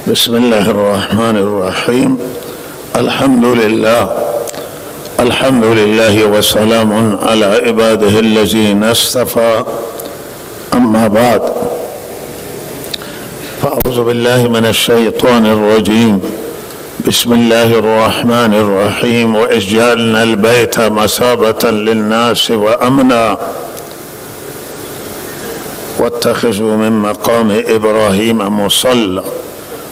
بسم الله الرحمن الرحيم. الحمد لله وسلام على عباده الذين اصطفى. أما بعد، فأعوذ بالله من الشيطان الرجيم. بسم الله الرحمن الرحيم. وإذ جعلنا البيت مثابة للناس وأمنا واتخذوا من مقام إبراهيم مصلى.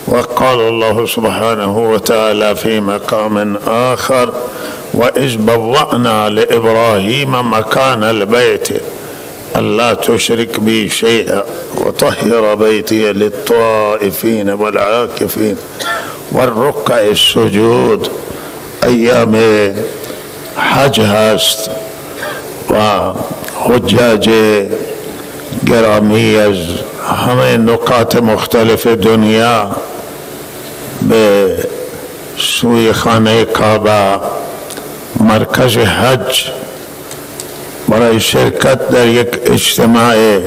وقال الله سبحانه وتعالى في مقام آخر: وإذ بوأنا لإبراهيم مكان البيت ألا تشرك بي شيئا وطهر بيتي للطائفين والعاكفين والركع السجود. ایام حج هست و حجاج گرامی از همه نقاط مختلف دنیا به سوی خانه کعبه مرکز حج برای شرکت در یک اجتماع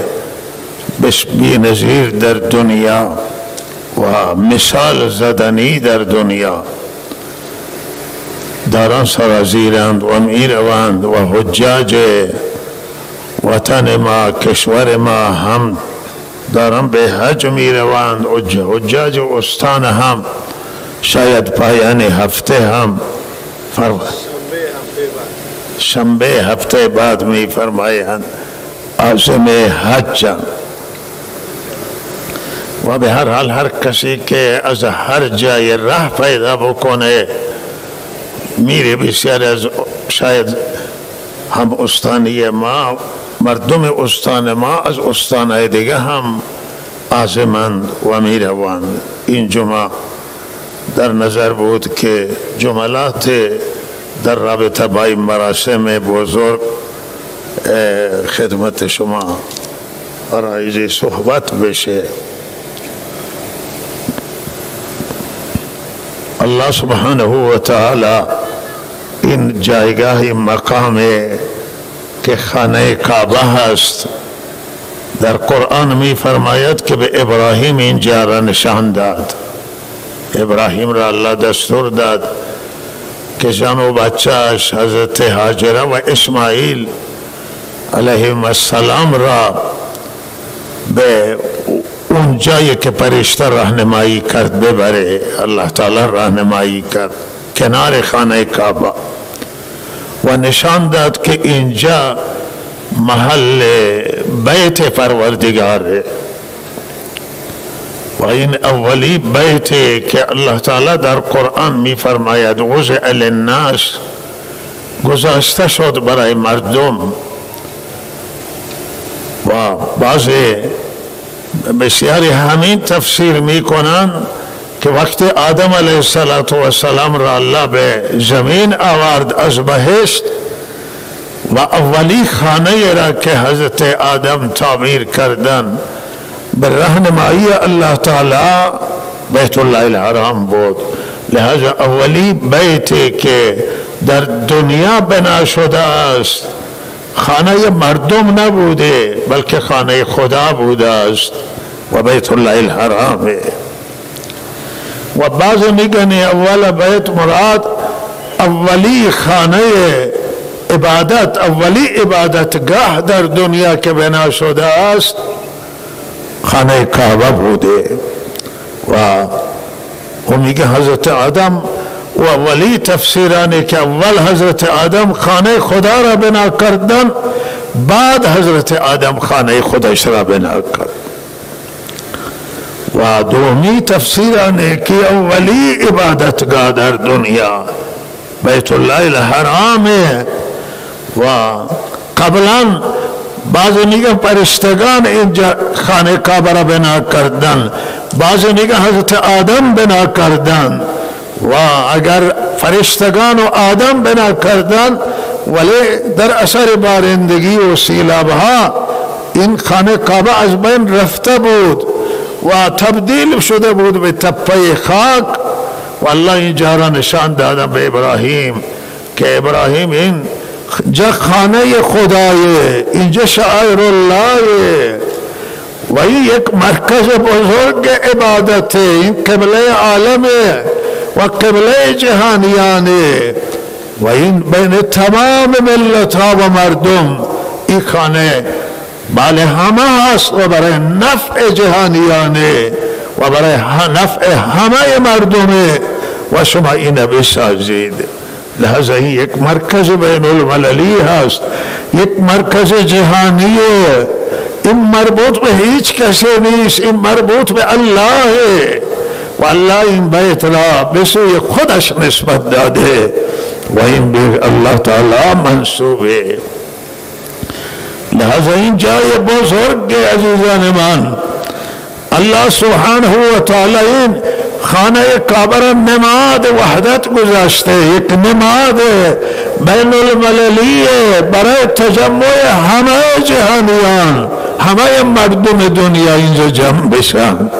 بی‌نظیر در دنیا و مثال زدنی در دنیا دارن سرازیرند و میروند و حجاج وطن ما، کشور ما هم دارن به حج میروند. حجاج استان هم شاید پایان هفته هم شنبه هفته بعد می فرمایند عازم حج. و به هر حال هر کسی که از هر جای راه پیدا بکنه میره. بسیار از شاید هم استانی ما، مردم استان ما از استانهای دیگه هم عازمند و میروند. این جمعه در نظر بود که جملات در رابطه با این مراسم بزرگ خدمت شما آرایش صحبت بشه. الله سبحانه و تعالی این جایگاه مقام که خانه کعبه هست در قرآن می فرماید که به ابراهیم اینجا را نشان داد. ابراهیم را الله دستور داد که زن و بچه‌اش حضرت هاجره و اسماعیل علیهم السلام را به اون جایی که فرشته راهنمایی کرد ببره. الله تعالی راهنمایی کرد کنار خانه کعبه و نشان داد که اینجا محل بیت پروردگاره و این اولی بیتی که الله تعالی در قرآن می فرماید وضع للناس گذاشته شد برای مردم. و بعضی بسیاری همین تفسیر می کنند که وقتی آدم علیه السلام را الله به زمین آورد از بهشت و اولی خانه را که حضرت آدم تعمیر کردن به راهنمایی الله تعالی بیت الله الحرام بود. لہذا اولی بیتی که در دنیا بنا شده است خانه مردم نبوده بلکه خانه خدا بوده است و بیت الله الحرام. و بعض میگن اول بیت مراد اولی خانه عبادت، اولی عبادتگاه در دنیا که بنا شده است خانه کعبه بوده. و میگه حضرت آدم و اولی تفسیرانی که اول حضرت آدم خانه خدا را بنا کردن، بعد حضرت آدم خانه خودش را بنا کرد. و دومی تفسیرانی که اولی عبادتگاه در دنیا بیت الله الحرام و قبلا بعضی میگن فرشتگان اینجا خانه کعبه را بنا کردن، بعضی میگن حضرت آدم بنا کردن. و اگر فرشتگان و آدم بنا کردن ولی در اثر بارندگی و سیلابها این خانه کعبه از بین رفته بود و تبدیل شده بود به تپه خاک. و الله اینجا را نشان دادن به ابراهیم که ابراهیم این جا خانه خدایه، اینجا شعائر الله वही एक मरकज बुजुर्ग इबादत है, क़िबले आलम व क़िबले जहानियान, वही बैन तमाम मिल्लत व मर्दम ई खाने बाले हमास व बरे नफ़ जहानियान व बरे नफ़ हमाय मर्दम व शुमा इन बिसाजीद। लिहाजा ही एक मरकज बैनुल मलली हस्त, एक मरकज जहानी है, इन मरबूत में हिच कैसे नहीं, इन मरबूत में अल्लाह है, वह अल्लाह इन बैतला बेसे ये खुद अश निस्बत दादे, वही भी अल्लाह ताला मंसूब है। लिहाजा इन जाए बुजुर्ग अजीज़ान मान, अल्लाह सुब्हानहू व तआला इन खाना काबर नमाद वहदत गुजारते, एक नमाद बैनुल मलली बरे तजम्मु हमारे जहानियान, हमारे मर्दुम दुनिया इन जम बिशान,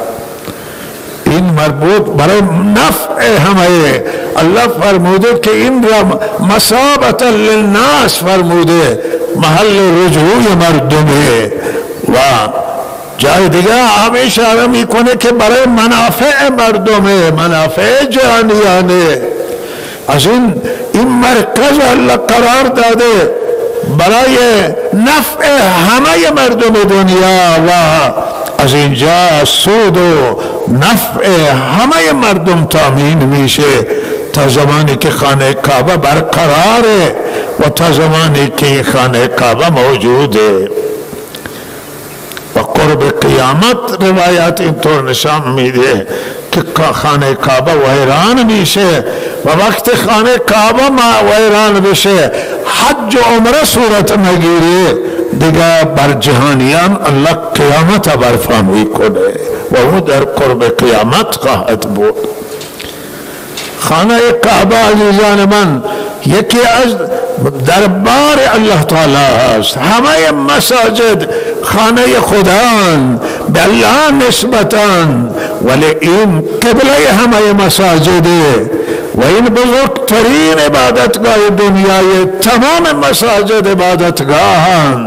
इन मरबूत बरे नफ़ हमारे अल्लाह फरमूदे कि इन मसाबतन लिन्नास फरमूदे महल रुजू मर्दुम वाह जाए दिगा हमेशा आरामी कोने के बड़े मनाफे मर्दों में मनाफे जानियाने अजीन इन मरकज अल्लाह करार दादे बड़ा ये नफ़ हमारे मर्दों में दुनिया वाह अजीन जा सूदो नफ़ हमारे मर्दों तामीन मीशे था ज़माने के खाने काबा बरकरार है व था ज़माने के खाने काबा मौजूद है। क़ुर्ब क़ियामत रिवायात इन तौर निशान उम्मीद है कि खाने काबा वैरान मिशे व वक्त खाने काबा मा वैरान मिशे हज उम्र सूरत नगीरे दिगा बर जहानियान अल्लाह क़ियामत बरफान हुई कोने वह दर क़ुर्ब क़ियामत का अतबो खाना काबा अज़ीज़ान मन यकी अज दरबार अल्लाह ताला हमारे मसाजिद खाना खुदान बेल्लाह निस्बतन वले इन क़िबले हमारे मसाजिद व इन बुजुर्ग तरीन इबादत गाह दुनिया ये तमाम मसाजिद इबादत गाहन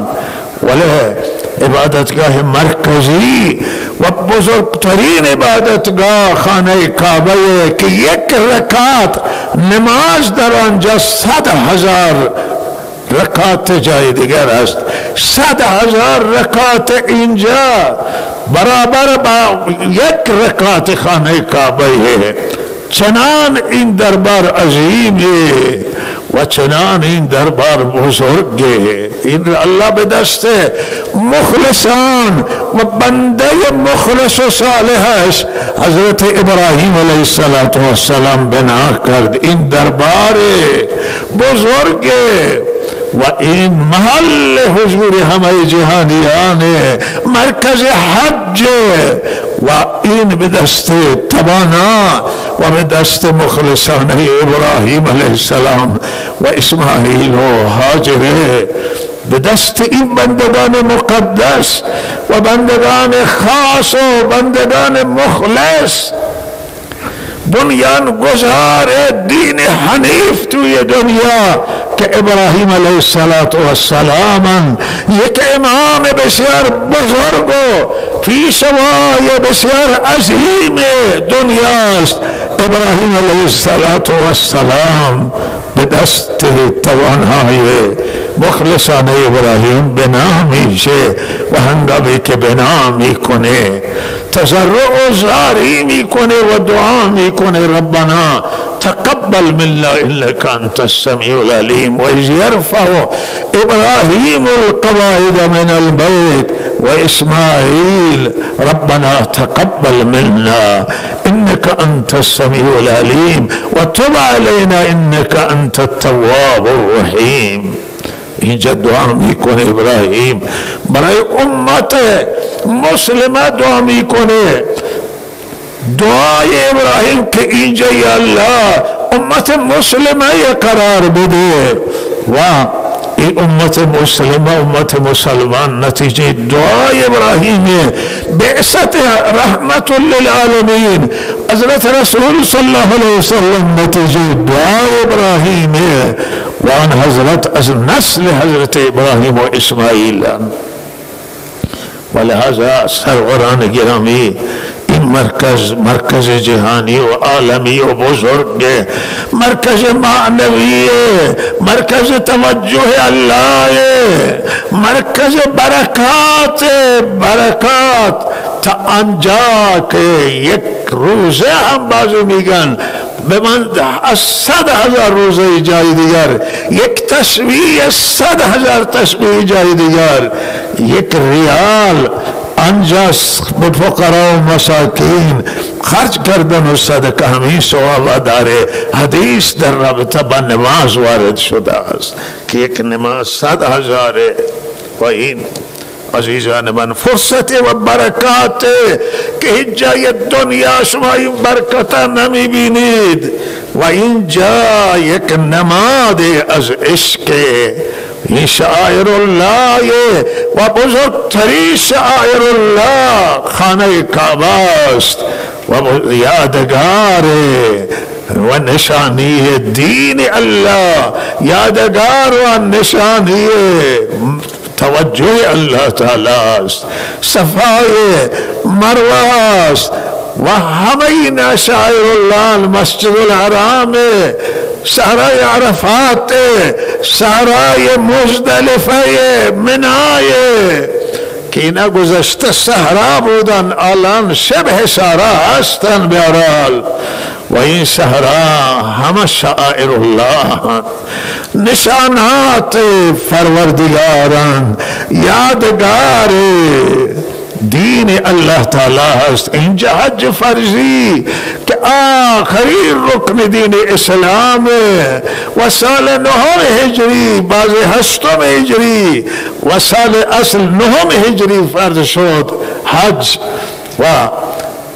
वले इबादत गाह मरकजी व बुजुर्ग तरीन इबादत गाह खाना काबा कि एक रकात नमाज दरान जा 100,000 रकात जाए दिगर हस्त 100,000 रकात इंजा बराबर एक रकात खाने काबा है। चनान इन दरबार अजीम है व चनान इन दरबार बुजुर्ग है। इन अल्लाह बेदस्ते मुखलिसान व बंदे मुखलिस सालेह हजरत इब्राहिम अलैहिस्सलाम बना कर इन दरबार बुजुर्ग व इन महल हुजूर हमारे जहानियान मरकज हज व इन बेदस्ते तबाना व बेदस्ते मुखलिसान इब्राहिम अलैहिस्सलाम व इस्माइल व हाजिर बेदस्त इन बंदगान मुकद्दस व बंदगान खास व बंदगान मुखलिस बुनियान गुजार दीन हनीफ तो ये दुनिया के इब्राहिम अलैहिस्सलाम ये के इमाम बशर बुजुर्गो फीसवा ये बशर अजीम दुनिया इब्राहिम अलैहिस्सलाम बेदस्त तवानाए मुखलिसान इब्राहिम बेनामी से वहंगामी के बेनामी कोने तज़र्रुअ ज़ारीमी कोने व दुआमी कोने रब्बना तक़ब्बल मिन्ना इन्नका अंतस समीउल अलीम व इज़ यरफ़अु इब्राहीमुल क़वाइद मिनल बैत व इस्माईल रब्बना तक़ब्बल मिन्ना इन्नका अंतस समीउल अलीम व तुब अलैना इन्नका अंतत तव्वाबुर रहीम। इंजा दुआ मी कोने इब्राहिम बराए उम्मत मुस्लिमा दुआ मी कोने दुआ इब्राहिम के इंजा या अल्लाह उम्मत मुस्लिमा ये करार बदे वाह ये उम्मत मुस्लिमा उम्मत मुसलमान नतीजे दुआ इब्राहिम बेअसत रहमतुल लिल आलमीन हज़रत रसूल सल्लल्लाहु अलैहि वसल्लम नतीजे दुआ इब्राहिम वान हज़रत नस्ल हज़रत इब्राहिम व इस्माइल वलिहाजा सरवरान गिरामी इन मरकज जहानी व आलमी व बुजुर्ग मरकज मानवी मरकज तवज्जो अल्लाह मरकज बरकत ta ancak روزه هم بازو میگن به من 100,000 روزه جای دیگر یک تسبیح 100,000 تسبیح جای دیگر یک ریال انجاز به فقرا و مساکین خرج کردن و صدقه همین ثواب داره. حدیث در رابطه با نماز وارد شده است که یک نماز 100,000 و این عزیزان من فرصت و برکات که هیچ جای دنیا شما این برکت نمی بینید و اینجا یک نماد از عشق این شاعر الله و بزرگترین شاعر الله خانه کعبه است و یادگار و نشانی دین الله یادگار و نشانی توجه الله تعالی است صفای مروه است و همه شاعر الله مسجد الحرام صحرای عرفات صحرای مزدلفه منای که اینا گذشته صحرا بودن الان شبه صحرا هستن بهرحال و این صحرا همه شاعر الله نشانات پروردگاران یادگار دین الله تعالی است. اینجا حج فرضی که آخرین رکن دین اسلام و سال 9 هجری بعض 8 هجری و سال اصل 9 هجری فرض شد حج و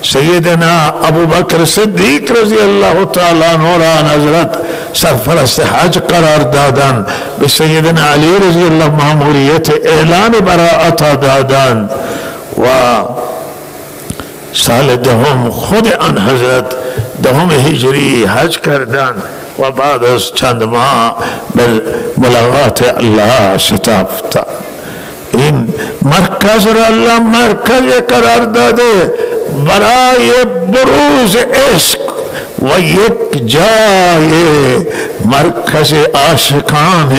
سیدنا ابو بکر صدیق رضی الله تعالی عنہ حضرت سرپرست حج قرار دادن به سیدنا علی رضی الله مأموریت اعلان براءت دادن و سال دهم خود آن حضرت 10 هجری حج کردن و بعد از چند ماه به ملاقات الله شتافت. این مرکز را الله مرکز قرار داده برای بروز عشق و یک جای مرکز عاشقان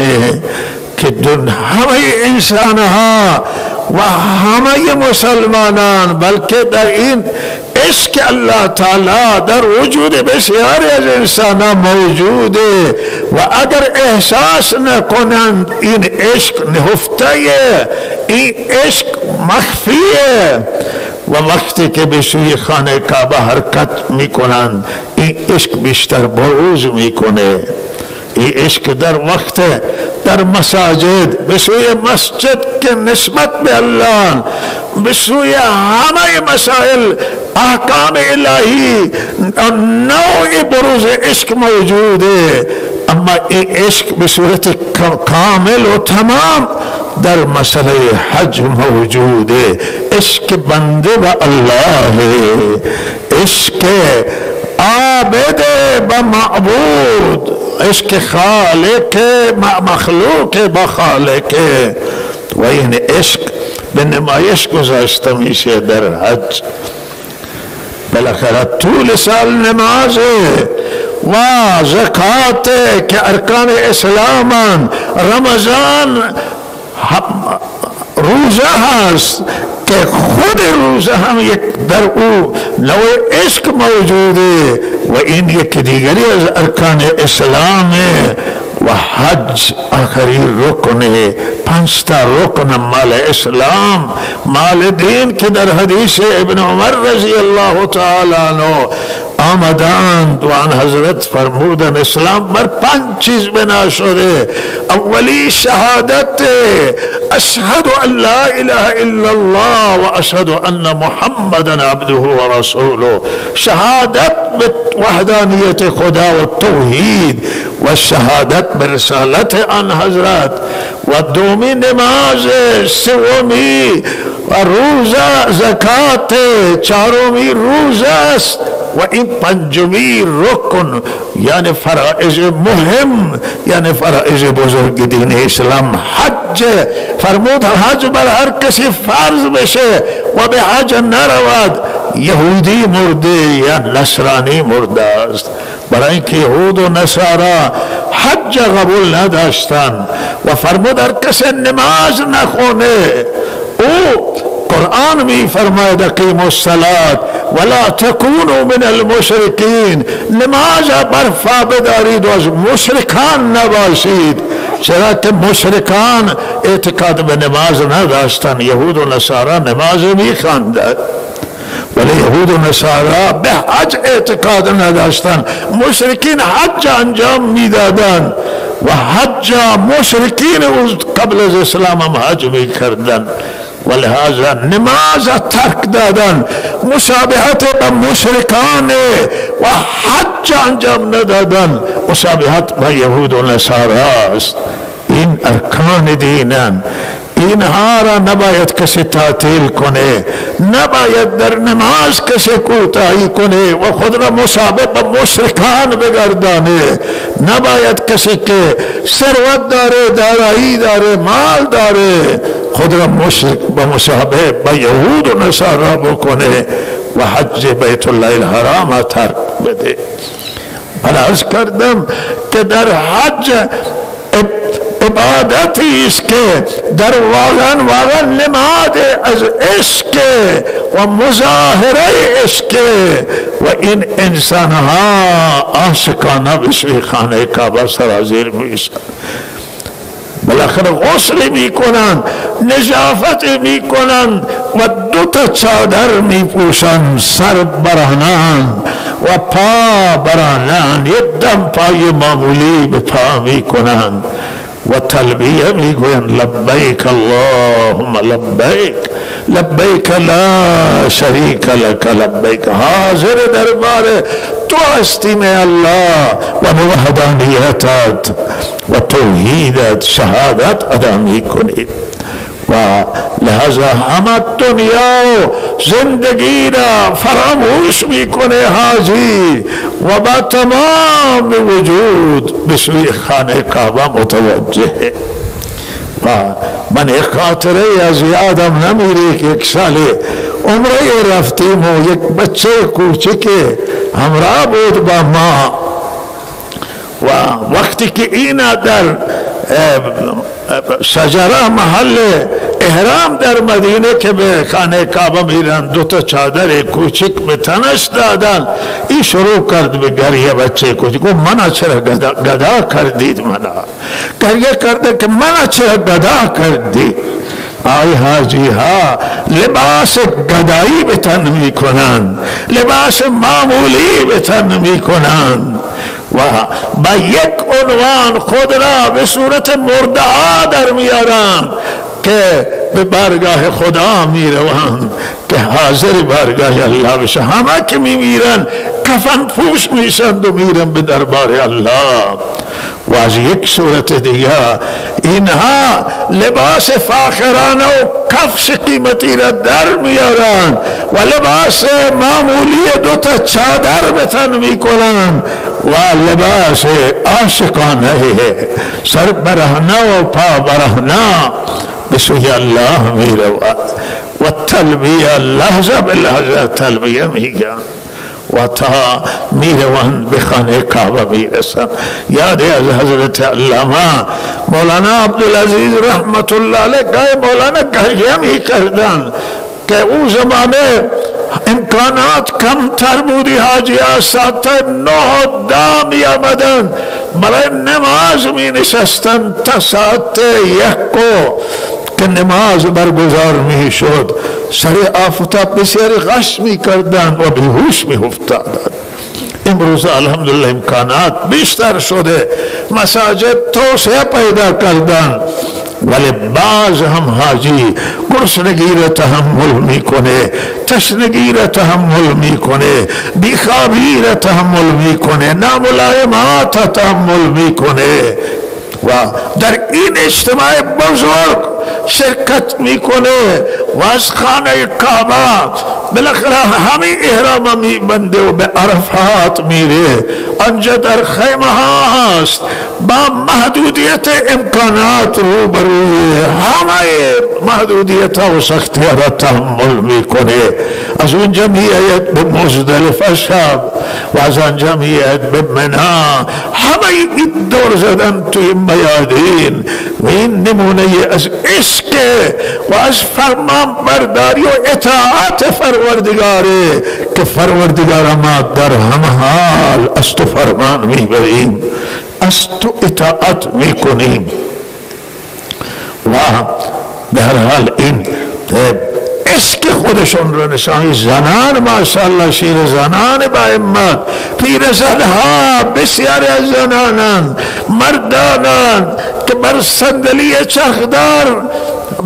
که همه انسان ها و همه مسلمانان بلکه در این عشق الله تعالی در وجود بسیاری از انسان ها موجوده و اگر احساس نکنند این عشق نهفته این عشق مخفیه و وقتی که به سوی خانه کعبه حرکت میکنند این عشق بیشتر بروز میکنه. این عشق در وقت در مساجد به سوی مسجد که نسبت به الله به سوی همه مسائل احکام الهی نوع بروز عشق موجوده، اما این عشق به صورت کامل و تمام در مسئله حج موجوده. عشق بنده و الله، عشق عابد و معبود، عشق خالق مخلوق با خالق و این عشق به نمایش گذاشته میشه در حج. بالاخره طول سال نماز و زکات که ارکان اسلام، رمضان روزه هست که خود روزه هم یک در او نوع عشق موجوده و این یک دیگری از ارکان اسلام و حج آخرین رکنه. 5 رکن مال اسلام، مال دین که در حدیث ابن عمر رضی الله تعالی عنه آمدند و آن حضرت فرمودن اسلام بر 5 چیز بنا شده. اولی شهادت اشهد ان لا اله الا الله و اشهد ان محمدا عبده و رسوله، شهادت به وحدانیت خدا و توحید و شهادت به رسالت آن حضرت و دومی نماز، سومی و روزه زکات، چهارمی روزه است و این پنجمی رکن یعنی فرائض مهم، یعنی فرائض بزرگ دین اسلام حج. فرمود حج بر هر کسی فرض بشه و به حج نرود یهودی مرده یا نصرانی مرده است، برای اینکه یهود و نصارا حج قبول نداشتن. و فرمود هر کسی نماز نخونه، او قرآن می فرماید اقیموا الصلاة ولا تکونوا من المشرکین، نماز برپا بدارید و از مشرکان نباشید، چرا که مشرکان اعتقاد به نماز نداشتن. یهود و نصارا نماز می خواندند ولی یهود و نصارا به حج اعتقاد نداشتن، مشرکین حج انجام میدادن و حج مشرکین قبل از اسلام هم حج میکردن و لحاظا نماز ترک دادن مشابهت به مشرکان و حج انجام ندادن مشابهت به یهود و نصارا است. این ارکان دینن، اینها را نباید کسی تعطیل کنه، نباید در نماز کسی کوتاهی کنه و خود را مشابه به مشرکان بگردانه، نباید کسی که ثروت داره، دارایی داره، مال داره خود را مشرک به مشابه به یهود و نصارا بکنه و حج بیت الله الحرام ترک بده. من عرض کردم که در حج عبادتی است که در واقعا نماد از عشق و مظاهره عشق و این انسان ها عاشقانه به سوی خانه کعبه سرازیر میشن، بالاخره غسل میکنن، نظافت میکنن و 2 چادر میپوشن، سر برهنن و پا برهنن، یک دم پای معمولی به پا میکنن و تلبیه میگوین لبیک اللهم لبیک لبیک لا شریک لک لبیک، حاضر دربار تو هستیم الله و وحدانیتت و توحیدت شهادت ادا میکنید و لحظه همه دنیا و زندگی را فراموش میکنه حاجی و با تمام وجود به سوی خانه کعبه متوجه. و من یک خاطره از یادم نمیره که 1 سال عمره رفتیم و یک بچه کوچک همراه بود با ما و وقتی که اینا در شجره محل احرام در مدینه که به خانه کعبه میرن 2 چادر کوچک به تنش دادن، این شروع کرد به گریه بچه کوچک، منا چرا گدا کردید، منا گریه کرده که منا چرا گدا کردید. آی حاجی ها لباس گدایی به تن میکنن، لباس معمولی به تن میکنن و با یک عنوان خود را به صورت مردعا در میارن که به بارگاه خدا میروند که حاضر بارگاه الله بشه. همه که میمیرن کفن پوش میشند و میرن به دربار الله. و از یک صورت دیگه اینها لباس فاخرانه و کفش قیمتی را در میارن و لباس معمولی 2 چادر به تن میکنن و لباس عاشقانه سر برهنه و پا برهنه به سوی الله میروند و تلبیه لحظه به لحظه تلبیه میگن و تا میروند به خانه کعبه میرسن. یاد از حضرت علامه مولانا عبدالعزیز رحمت الله علیه مولانا گریه میکردن که اون زمانه امکانات کمتر بودی، حاجی ها ساعت 9 و 10 می آمدن برای نماز می نشستن تا ساعت 1 که نماز برگزار می شد، سر آفتاب بسیاری غش می کردن و بیهوش می افتادن. امروز الحمدلله امکانات بیشتر شده، مساجد توسعه پیدا کردن، ولی بعض هم حاجی گرسنگی را تحمل میکنه، تشنگی را تحمل میکنه، بیخوابی را تحمل میکنه، ناملایمات تحمل میکنه و در این اجتماع بزرگ شرکت میکنه و از خانه کعبه بالاخره همین احرام میبنده و به عرفات میره. آنجا در خیمه ها هست، با محدودیت امکانات روبروی همه محدودیت ها و سختی را تحمل میکنه. از اونجا میآید به مزدلفه شب و از آنجا میآید به منا. همه این دور زدن توی میادین و این نمونه از عشق و از فرمان برداری و اطاعت پروردگاره که پروردگار ما در همه حال از تو فرمان میبریم، از تو اطاعت میکنیم. و به هر حال این عشق خودشون رو نشانی. زنان ماشاءالله شیر زنان با همت، پیرزنها بسیاری از زنانان مردانان که بر صندلی چرخدار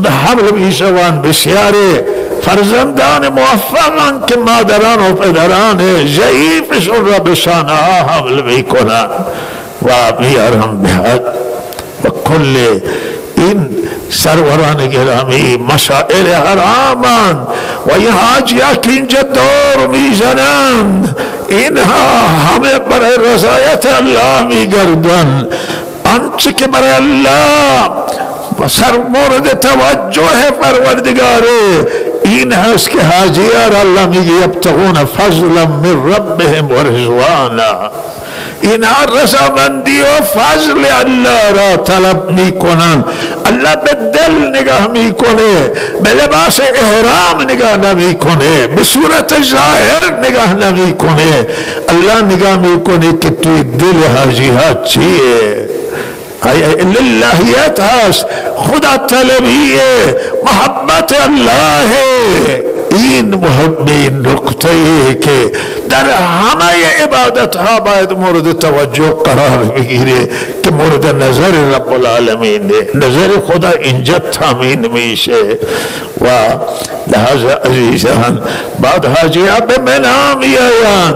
به حمل میشوند، بسیاری فرزندان موفقان که مادران و پدران ضعیفشون را به شانه ها حمل میکنند و میارم به حد. و کل این سروران گرامی مشاعر حرامان و این حاجی‌ها که اینجا دور میزنند، اینها همه برای رضایت الله میگردند. آنچه که برای الله و سر مورد توجه پروردگاره این هست که حاجیان الله میگه یبتغون فضلا من ربهم و رضوانا. اینها رضامندی و فضل الله را طلب میکنن. الله به دل نگاه میکنه، به لباس احرام نگاه نمیکنه، به صورت ظاهر نگاه نمیکنه. الله نگاه میکنه که توی دل حاجی‌ها چیه. للهیت هست، خدا طلبیه، محبت الله. این محب نقطه که در همه عبادت ها باید مورد توجه قرار بگیره که مورد نظر رب العالمین، نظر خدا اینجا تامین میشه. و لحاظ عزیزان بعد حاجی ها به منا میآیند،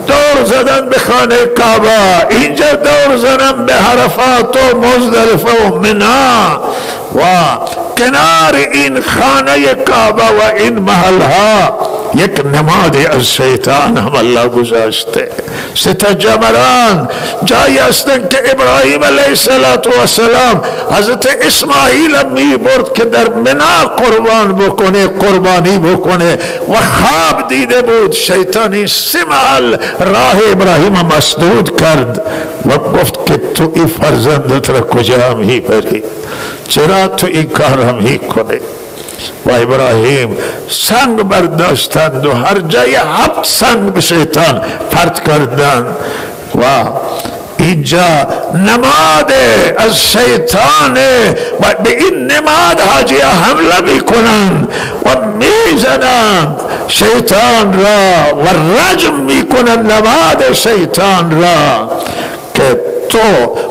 دور زدن به خانه کعبه، اینجا دور زدن به عرفات و مزدلفه و منا و کنار این خانه کعبه و این محل ها یک نمادی از شیطان هم الله گذاشته. ستا جمران جایی هستند که ابراهیم علیه السلام حضرت اسماعیل می برد که در منا قربانی بکنه و خواب دیده بود. شیطانی 3 محل راه ابراهیم مسدود کرد و گفت که تو این فرزندت را کجا میبری؟ چرا تو این کار میکنی؟ و ابراهیم سنگ برداشتند و هر جای 7 سنگ به شیطان پرت کردند و اینجا نماد از شیطان و به این نماد حاجی حمله میکنند و میزنند شیطان را و رجم میکنند نماد شیطان را که تو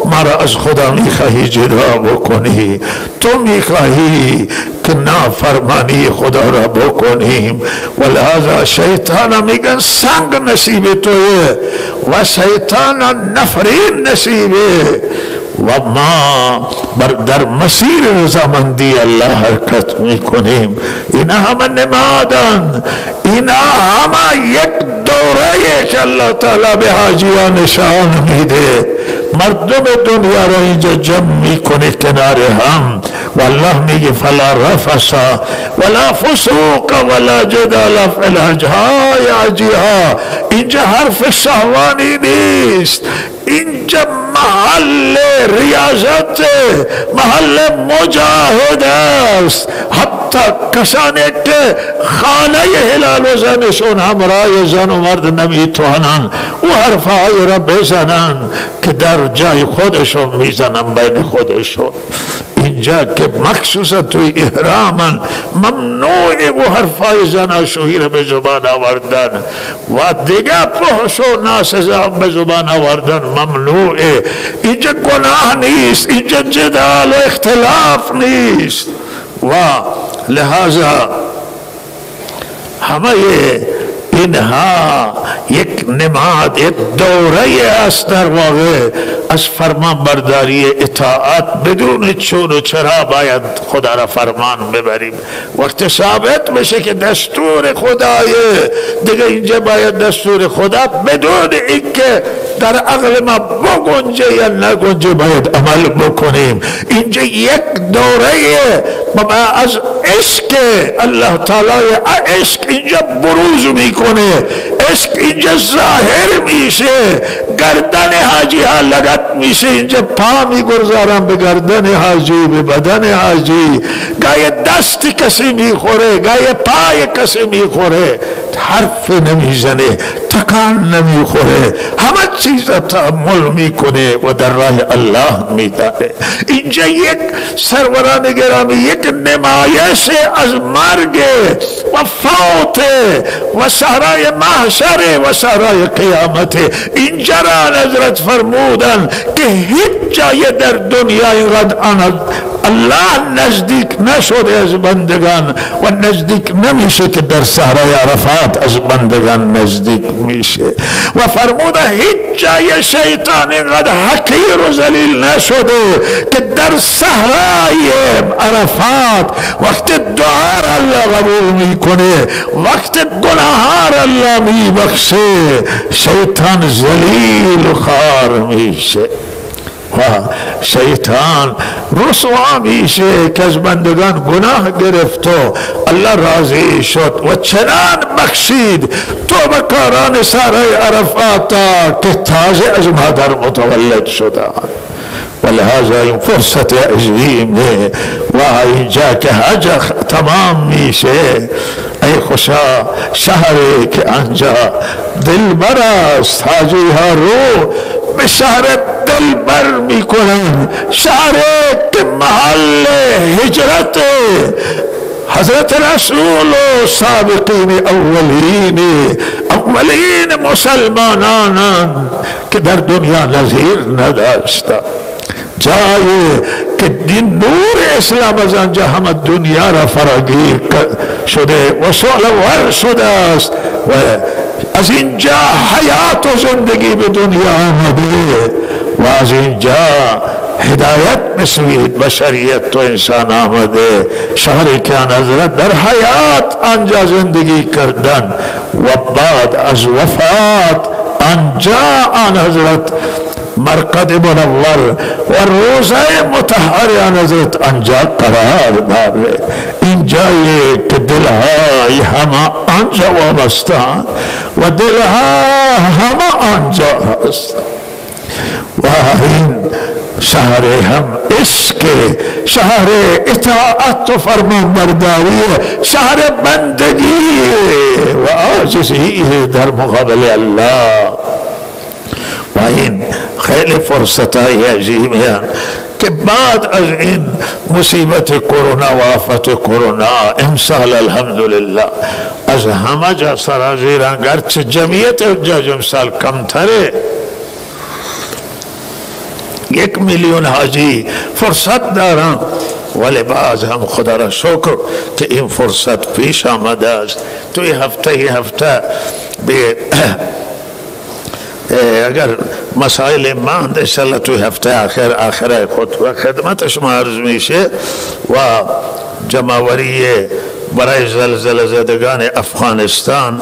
مرا از خدا میخواهی جدا بکنی، تو میخواهی که نافرمانی خدا را بکنیم و لحاظا شیطان میگن سنگ نصیب توه و شیطان نفرین نصیبه و ما در مسیر رضامندی الله حرکت میکنیم. اینا همه نمادن، اینا همه یک دوره که الله تعالی به حاجیان نشان میده. مردم دنیا را اینجا جمع میکنه کنار هم و الله میگه فلا رفث ولا فسوق ولا جدال فی الحج. های حاجی‌ها اینجا حرف شهوانی نیست، اینجا محل ریاضت، محل مجاهد است. حتی کسانی که خانه هلال و زنشون همراه زن و مرد نمیتوانند و حرفهای را بزنن که در جای خودشون میزنن بین خودشون. اینجا که مخصوصا توی احرامن ممنوع و حرفای زناشویی را به زبان آوردن و دیگه فحش و ناسزا به زبان آوردن ممنوعه. اینجا گناه نیست، اینجا جدال و اختلاف نیست و لہذا همه اینها یک نماد، یک دوره است در واقع از فرمان برداری اطاعت بدون چون و چرا باید خدا را فرمان ببریم. وقت ثابت بشه که دستور خدایه، دیگه اینجا باید دستور خدا بدون اینکه در عقل ما بگنجه یا نگنجه باید عمل بکنیم. اینجا یک دوره از عشق الله تعالی، عشق اینجا بروز میکنه، عشق اینجا ظاهر میشه، گردن حاجی ها لگت میشه، اینجا پا میگذارم به گردن حاجی، به بدن حاجی، گاهی دست کسی میخوره، گاهی پای کسی میخوره، حرف نمیزنه، تکان نمیخوره، همه چیز را تحمل میکنه و در راه الله میداره. اینجا یک سروران گرامی، یک نمایش از مرگ و فوت و صحرای محشر و صحرای قیامت. اینجا را حضرت فرمودن که هیچ جای در دنیا اینقدر الله نزدیک نشده از بندگان و نزدیک نمیشه که در صحرای عرفات از بندگان نزدیک میشه. و فرموده هیچ جای شیطان اینقدر حقیر و ذلیل نشده که در صحرای عرفات وقت دعا را الله قبول میکنه، وقت گناهان را الله میبخشه، شیطان ذلیل و خوار میشه و شیطان رسوا میشه که از بندگان گناه گرفت و الله راضی شد و چنان بخشید توبه‌کاران صحرای عرفات که تازه از مادر متولد شدند. ولهذا این فرصت عظیمه و اینجا که حج تمام میشه، ای خوشا شهری که آنجا دلبر است، حاجی ها رو به شهر دلبر میکنن، شهری که محل هجرت حضرت رسول و سابقین اولین مسلمانان که در دنیا نظیر نداشتند، جایی که دین نور اسلام از آنجا همه دنیا را فراگیر شده و سالور شده است و از اینجا حیات و زندگی به دنیا آمده و از اینجا هدایت نسبت بشریت و انسان آمده. شهری که آن حضرت در حیات آنجا زندگی کردن و بعد از وفات آنجا آن حضرت مرقد منور و روزه مطهر آن حضرت آنجا قرار داره. اینجایی که دلهای همه آنجا وابستند و دلها همه آنجا هست و این شهر هم عشق، شهر اطاعت و فرمانبرداری، شهر بندگی و عاجزی در مقابل الله. و این خیلی فرصت های عظیمی هست که بعد از این مصیبت کرونا و آفت کرونا امسال الحمدلله از همه جا سرازیران، گرچه جمعیت حجاج امسال کمتره، 1 میلیون حاجی فرصت دارن، ولی باز هم خدا را شکر که این فرصت پیش آمده است. توی هفته به اگر مسائل ماند انشاءالله توی هفته آخر خطبه خدمت شما عرض میشه و جمعوری برای زلزله زدگان افغانستان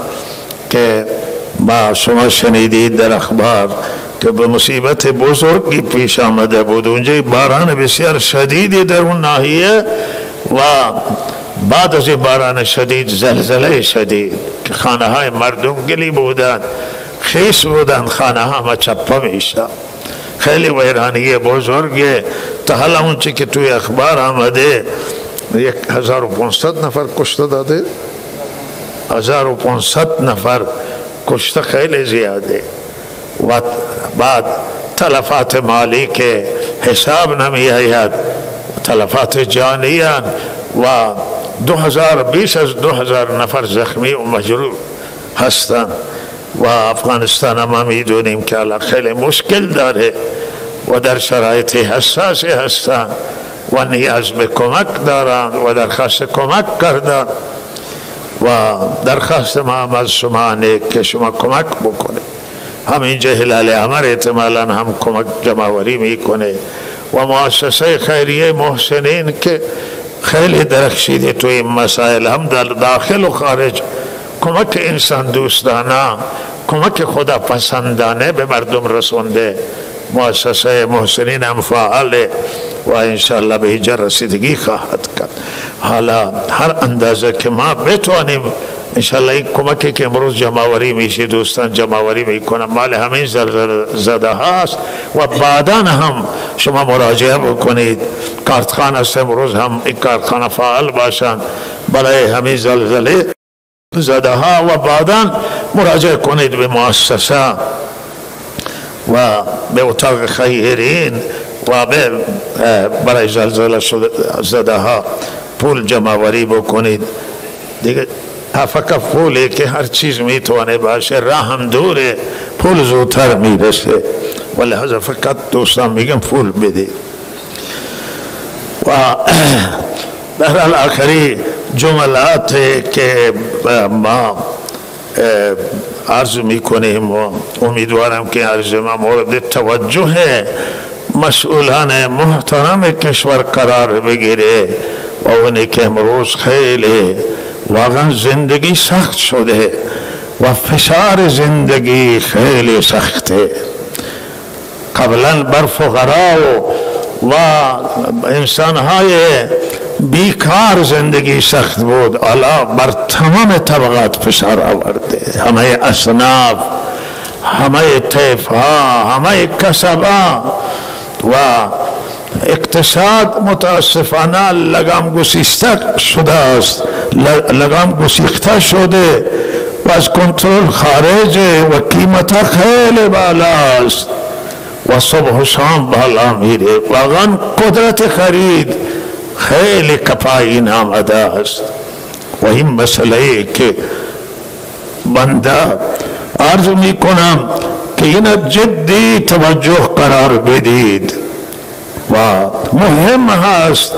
که با شما شنیدید در اخبار که به مصیبت بزرگی پیش آمده بود، اونجا باران بسیار شدیدی در اون ناحیه و بعد از باران شدید زلزله شدید که خانه های مردم گلی بودند، خیس بودند، خانه ها چپا میشه، خیلی ویرانی بزرگه. تا حالا اونچه که توی اخبار آمده 1500 نفر کشته داده، 1500 نفر کشته، خیلی زیاده و بعد تلفات مالی که حساب نمی آید، تلفات جانیان و بیش از 2000 نفر زخمی و مجروح هستند و افغانستان ما میدونیم که خیلی مشکل داره و در شرایط حساسی هستند و نیاز به کمک دارند و درخواست کمک کردند و درخواست ما از شما که شما کمک بکنید. همینجا هلال احمر احتمالاً هم کمک جمع‌آوری میکنه و مؤسسه خیریه محسنین که خیلی درخشیده تو این مسائل، هم در داخل و خارج، کمک انسان دوستانه، کمک خدا پسندانه به مردم رسونده. مؤسسه محسنین هم فعاله و انشاءالله به اینجا رسیدگی خواهد کرد. حالا هر اندازه که ما بتوانیم انشاءالله این کمکی که امروز جمع‌آوری میشه، دوستان جمع‌آوری میکنن، مال همین زلزله هاست و بعدا هم شما مراجعه بکنید. کارتخانه است، امروز هم این کارتخانه فعال باشند برای همین زلزله زده ها و بعدا مراجعه کنید به مؤسسه و به اتاق خیرین و برای زلزله زده ها پول جمع‌آوری بکنید. دیگه فقط پولی که هر چیز میتونه باشه، راه هم دوره، پول زودتر میرسه و لحظه فقط دوستان میگم پول بدید. و بهرحال آخری جملات که ما عرض میکنیم و امیدوارم که عرض ما مورد توجه مسئولان محترم کشور قرار بگیره و اونی که امروز خیلی واقعا زندگی سخت شده و فشار زندگی خیلی سخته. قبلا بر فقرا و انسانهای بیکار زندگی سخت بود، حالا بر تمام طبقات فشار آورده، همه اصناف، همه طیفها، همه کسبا و اقتصاد متاسفانه لگام گسیخته شده است، لگام گسیخته شده و از کنترل خارجه و قیمت خیلی بالاست و صبح و شام بالا میره. واقعا قدرت خرید خیلی کپایین آمده است و این مسئله که بنده عرض میکنم که این جدی توجه قرار بدید و مهم هست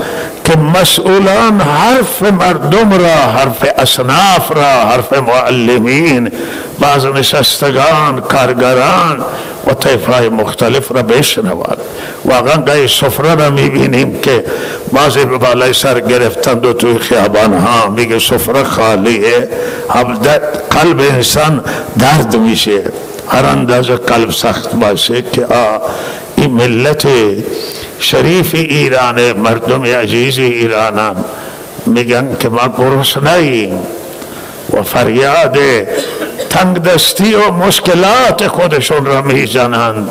که مسئولان حرف مردم را، حرف اصناف را، حرف معلمین، بعض نشستگان، کارگران و طیفهای مختلف را بشنوند. واقعا گاهی سفره را میبینیم که بعضی به بالای سر گرفتند و توی خیابان ها میگه سفره خالیه، قلب انسان درد میشه. هر اندازه قلب سخت باشه که این ملت شریف ایران، مردم عزیز ایرانان میگن که ما گرسنه‌ایم و فریاد تنگ دستی و مشکلات خودشون را میزنند.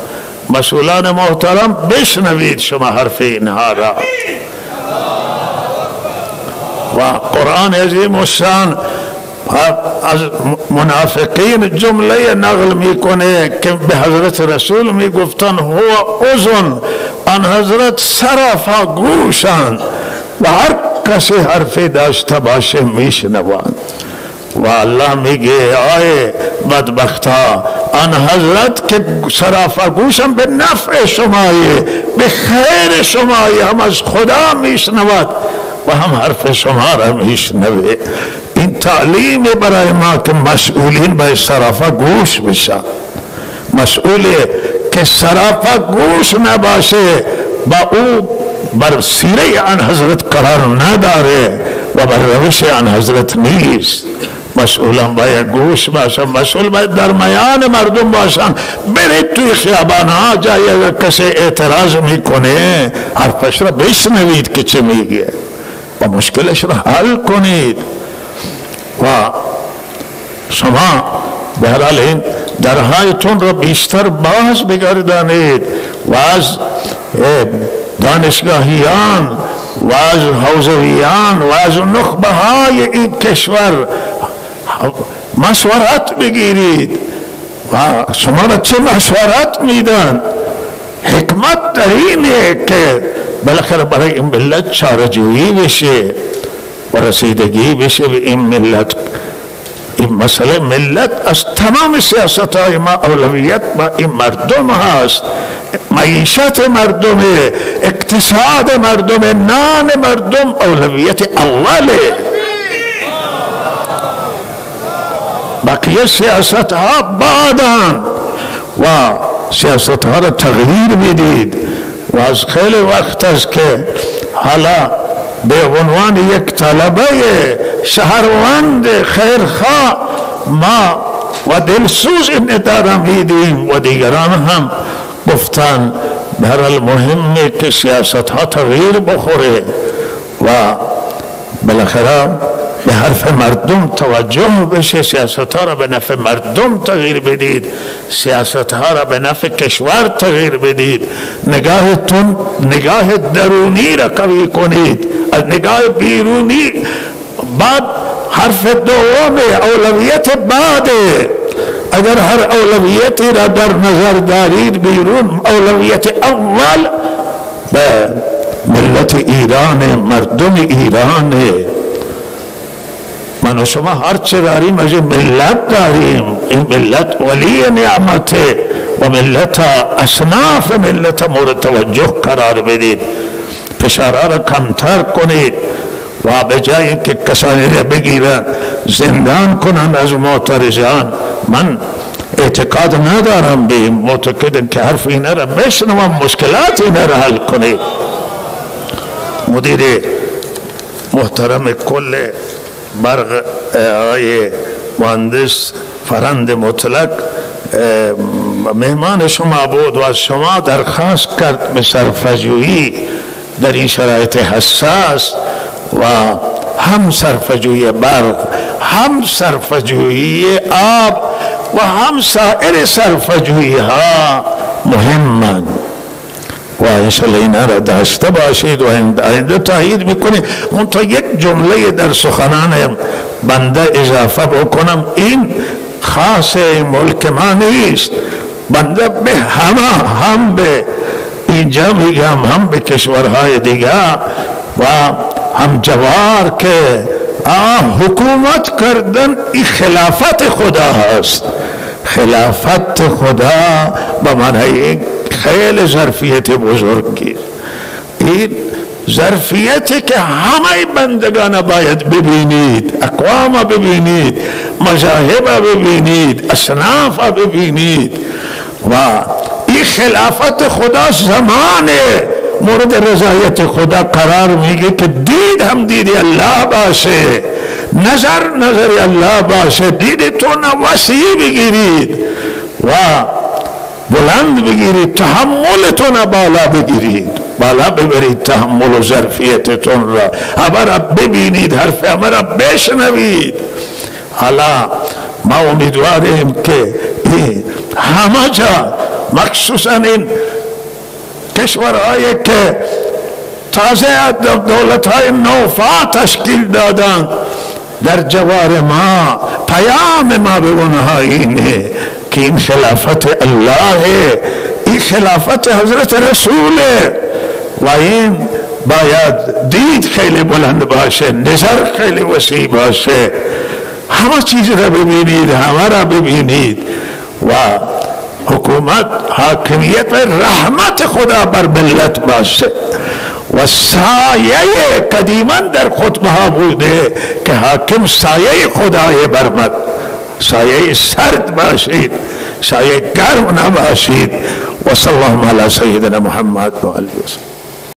مسئولان محترم بشنوید شما حرف اینها را و قرآن عظیم الشان از منافقین جمله نقل میکنه که به حضرت رسول میگفتن هو اذن، آن حضرت صرفا گوشند و هر کسی حرفی داشته باشه میشنوند. و الله میگه آی بدبختا، آن حضرت که صرفا گوشم به نفع شمایه، به خیر شمایه، هم از خدا میشنود و هم حرف شما را میشنوه. این تعلیم برای ما که مسئولین به صرفا گوش بشن. مسئولی که صرفا گوش نباشه با او بر سیره آن حضرت قرار نداره و بر روش آن حضرت نیست. مسئولان باید گوش باشن، مسئول باید در میان مردم باشن. برید توی خیابان ها جایی اگر کسی اعتراض میکنه حرفش را بشنوید که چه میگه و مشکلش را حل کنید. و شما به هر حال این درهایتون را بیشتر باز بگردانید و از دانشگاهیان و از حوزویان و از نخبه های این کشور مشورت بگیرید. و شما را چه مشورت میدن؟ حکمت در اینه که بالاخره برای این ملت چاره‌جویی بشه و رسیدگی بشه به این ملت. این مسئله ملت از تمام سیاست های ما اولویت با این مردم هست. معیشت مردم، اقتصاد مردم، نان مردم اولویت اوله. بقیه سیاست ها بعدن و سیاست ها را تغییر میدید و از خیلی وقت است که حالا به عنوان یک طلبه شهروند خیرخواه ما و دلسوز این اداره میدیم و دیگران هم گفتن در المهمه که سیاست ها تغییر بخوره و بالاخره به حرف مردم توجه بشه، سیاست ها را به نفع مردم تغییر بدید، سیاست ها را به نفع کشور تغییر بدید، نگاهتون نگاه درونی را قوی کنید از نگاه بیرونی. بعد حرف دوم اولویت بعده، اگر هر اولویتی را در نظر دارید بیرون، اولویت اول به ملت ایران، مردم ایران. من و شما هر چه داریم از این ملت داریم، این ملت ولی نعمته و ملت اصناف ملت مورد توجه قرار بدید، فشارها را کمتر کنید و به جای که کسانی را بگیرن زندان کنن از معترضان. من اعتقاد ندارم به این، معتقدم که حرف اینا را بشنوم، مشکلات اینا را حل کنید. مدیر محترم کل برق آقای مهندس فرند مطلق مهمان شما بود و از شما درخواست کرد به صرفه‌جویی در این شرایط حساس و هم صرفه‌جویی برق، هم صرفه‌جویی آب و هم سایر صرفه‌جویی ها مهمند و انشاءالله اینا را داشته باشید و آینده تایید میکنید. منتها یک جمله در سخنان بنده اضافه بکنم، این خاص ملک ما نیست، بنده به همه، هم به اینجا میگم هم به کشورهای دیگه و هم جوار که حکومت کردن این خلافت خدا هست. خلافت خدا به معنی خیلی ظرفیت بزرگی، این ظرفیتی که همه بندگان باید ببینید، اقوام ببینید، مذاهب ببینید، اصناف ببینید و این خلافت خدا زمان مورد رضایت خدا قرار میگه که دید هم دید الله باشه، نظر الله باشه، دیدتون وسیع بگیرید و بلند بگیرید، تحملتون بالا بگیرید، بالا ببرید تحمل و ظرفیتتون را، همه را ببینید، حرف همه را بشنوید. حالا ما امیدواریم که همه جا، مخصوصا این کشورهایی که تازه دولت‌های نوفا تشکیل دادن، در جوار ما پیام ما به اونها اینه که این خلافت الله، این خلافت حضرت رسوله و این باید دید خیلی بلند باشه، نظر خیلی وسیع باشه، همه چیز را ببینید، همه را ببینید و حکومت حاکمیت و رحمت خدا بر ملت باشه و سایه قدیما در خطبه ها بوده که حاکم سایه خدای برمد، سایه سرد باشید، سایه گرم نباشید. و صلی الله علی سیدنا محمد و آله وسلم.